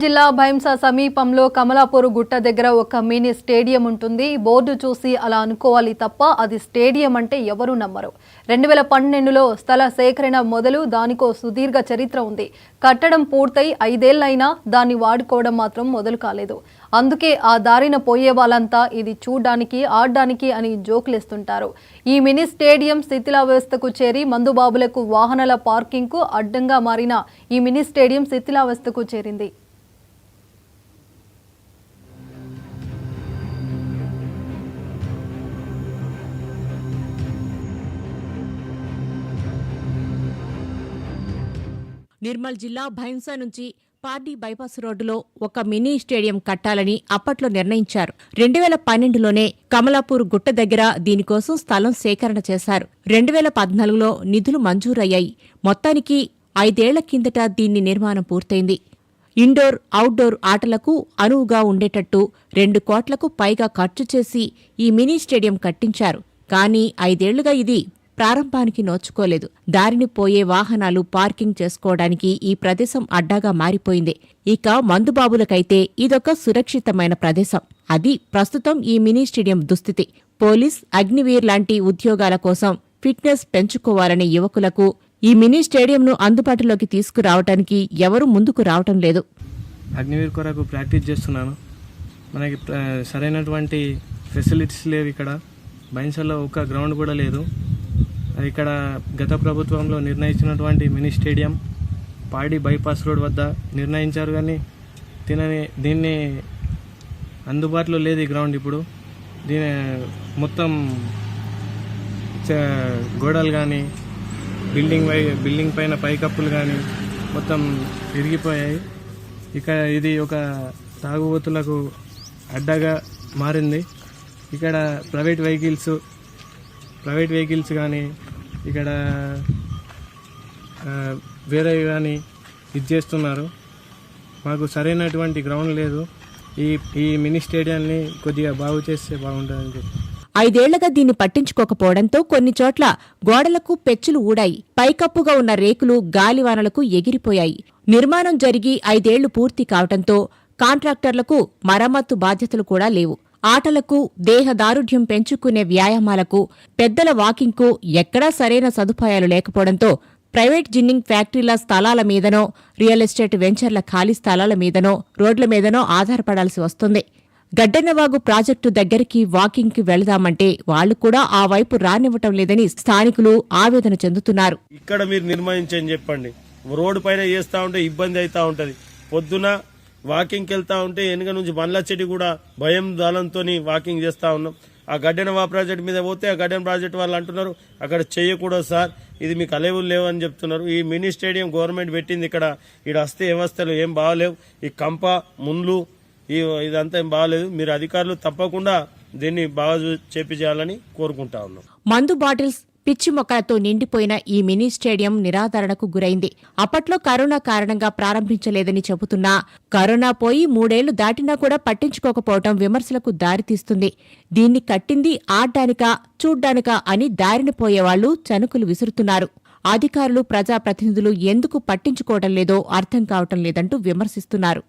జిల్లా భైంసా సమీపంలో కమలాపూర్ గుట్ట దగ్గర ఒక మినీ స్టేడియం ఉంటుంది. బోర్డు చూసి అలా అనుకోవాలి తప్ప అది స్టేడియం అంటే ఎవరు నమ్మరు. 2012లో స్థల సేకరణ మొదలు దానికో సుదీర్ఘ చరిత్ర ఉంది. కట్టడం పూర్తయి 5 ఏళ్లైనా దాన్ని వాడుకోవడం మాత్రం మొదలు కాలేదు. అందుకే ఆ దారిన పోయే వాళ్ళంతా ఇది చూడ్డానికి ఆడడానికి అని జోకులేస్తుంటారు. ఈ మినీ స్టేడియం శిథిలావస్థకు చేరి మందుబాబులకు వాహనాల పార్కింగ్కు అడ్డంగా మారిన ఈ మినీ స్టేడియం శిథిలావస్థకు చేరింది. నిర్మల్ జిల్లా భైంసా నుంచి పార్టీ బైపాస్ రోడ్డులో ఒక మినీ స్టేడియం కట్టాలని అప్పట్లో నిర్ణయించారు. 2012లోనే కమలాపూర్ గుట్ట దగ్గర దీనికోసం స్థలం సేకరణ చేశారు. 2014లో నిధులు మంజూరయ్యాయి. మొత్తానికి 5 ఏళ్ల కిందట దీన్ని నిర్మాణం పూర్తయింది. ఇండోర్, అవుట్డోర్ ఆటలకు అనువుగా ఉండేటట్టు 2 కోట్లకు పైగా ఖర్చు చేసి ఈ మినీ స్టేడియం కట్టించారు. కానీ 5 ఏళ్లుగా ఇది ప్రారంభానికి నోచుకోలేదు. దారిని పోయే వాహనాలు పార్కింగ్ చేసుకోవడానికి ఈ ప్రదేశం అడ్డాగా మారిపోయింది. ఇక మందుబాబులకైతే ఇదొక సురక్షితమైన ప్రదేశం. అది ప్రస్తుతం ఈ మినీ స్టేడియం దుస్థితి. పోలీస్, అగ్నివీర్ లాంటి ఉద్యోగాల కోసం ఫిట్నెస్ పెంచుకోవాలనే యువకులకు ఈ మినీ స్టేడియంను అందుబాటులోకి తీసుకురావడానికి ఎవరూ ముందుకు రావటం లేదు. అగ్నివీర్ కొరకు ప్రాక్టీస్ చేస్తున్నాను. మనకి సరైనటువంటి ఫెసిలిటీస్ లేవు. ఇక్కడ బైన్సాలో ఒక గ్రౌండ్ కూడా లేదు. ఇక్కడ గత ప్రభుత్వంలో నిర్ణయించినటువంటి మినీ స్టేడియం పాడి బైపాస్ రోడ్ వద్ద నిర్ణయించారు, కానీ దీన్ని అందుబాటులో లేదు. ఈ గ్రౌండ్ ఇప్పుడు మొత్తం గోడలు కానీ బిల్డింగ్ పైన పైకప్పులు కానీ మొత్తం విరిగిపోయాయి. ఇక ఇది ఒక తాగుబోతులకు అడ్డగా మారింది. ఇక్కడ ప్రైవేట్ వెహికల్స్ కానీ ఇక్కడ వేరే కానీ ఇది చేస్తున్నారు. మాకు సరైనటువంటి గ్రౌండ్ లేదు. ఈ మినీ స్టేడియాన్ని కొద్దిగా బాగు చేస్తే బాగుంటుందని చెప్పి 5 ఏళ్లుగా దీన్ని పట్టించుకోకపోవడంతో కొన్ని చోట్ల గోడలకు పెచ్చులు ఊడాయి. పైకప్పుగా ఉన్న రేకులు గాలివానలకు ఎగిరిపోయాయి. నిర్మాణం జరిగి 5 ఏళ్లు పూర్తి కావడంతో కాంట్రాక్టర్లకు మరమ్మత్తు బాధ్యతలు కూడా లేవు. ఆటలకు, దేహదారుఢ్యం పెంచుకునే వ్యాయామాలకు, పెద్దల వాకింగ్కు ఎక్కడా సరైన సదుపాయాలు లేకపోవడంతో ప్రైవేట్ జిన్నింగ్ ఫ్యాక్టరీల స్థలాల మీదనో, రియల్ ఎస్టేట్ వెంచర్ల ఖాళీ స్థలాల మీదనో, రోడ్ల మీదనో ఆధారపడాల్సి వస్తుంది. గడ్డెన్నవాగు ప్రాజెక్టు దగ్గరికి వాకింగ్కి వెళదామంటే వాళ్లు కూడా ఆ వైపు రానివ్వటం లేదని స్థానికులు ఆవేదన చెందుతున్నారు. ఇక్కడ మీరు నిర్ణయించని చెప్పండి. రోడ్డు పైన చేస్తా ఉంటే ఇబ్బంది అవుతా ఉంటది. పొద్దున వాకింగ్కి వెళ్తా ఉంటే వెనుక నుంచి బండ్ల చెట్టు కూడా భయం దాలంతో వాకింగ్ చేస్తా ఉన్నాం. ఆ గడ్డెనవా ప్రాజెక్ట్ మీద పోతే ఆ గడ్డెన్ ప్రాజెక్ట్ వాళ్ళు అంటున్నారు అక్కడ చేయకూడదు సార్, ఇది మీకు అలేవులు లేవు అని చెప్తున్నారు. ఈ మినీ స్టేడియం గవర్నమెంట్ పెట్టింది. ఇక్కడ వస్తే వ్యవస్థలు ఏం బాగాలేవు. ఈ కంప ముండ్లు ఇదంతా ఏం బాగాలేదు. మీరు అధికారులు తప్పకుండా దీన్ని బాగా చేయాలని కోరుకుంటా ఉన్నాం. మందు బాటిల్స్, పిచ్చి మొక్కలతో నిండిపోయిన ఈ మినీ స్టేడియం నిరాదరణకు గురైంది. అప్పట్లో కరోనా కారణంగా ప్రారంభించలేదని చెబుతున్నా కరోనా పోయి 3 ఏళ్లు దాటినా కూడా పట్టించుకోకపోవటం విమర్శలకు దారితీస్తుంది. దీన్ని కట్టింది ఆడ్డానికా, చూడ్డానికా అని దారిన పోయేవాళ్లు చనుకులు విసురుతున్నారు. అధికారులు, ప్రజాప్రతినిధులు ఎందుకు పట్టించుకోవడం లేదో అర్థం కావటం లేదంటూ విమర్శిస్తున్నారు.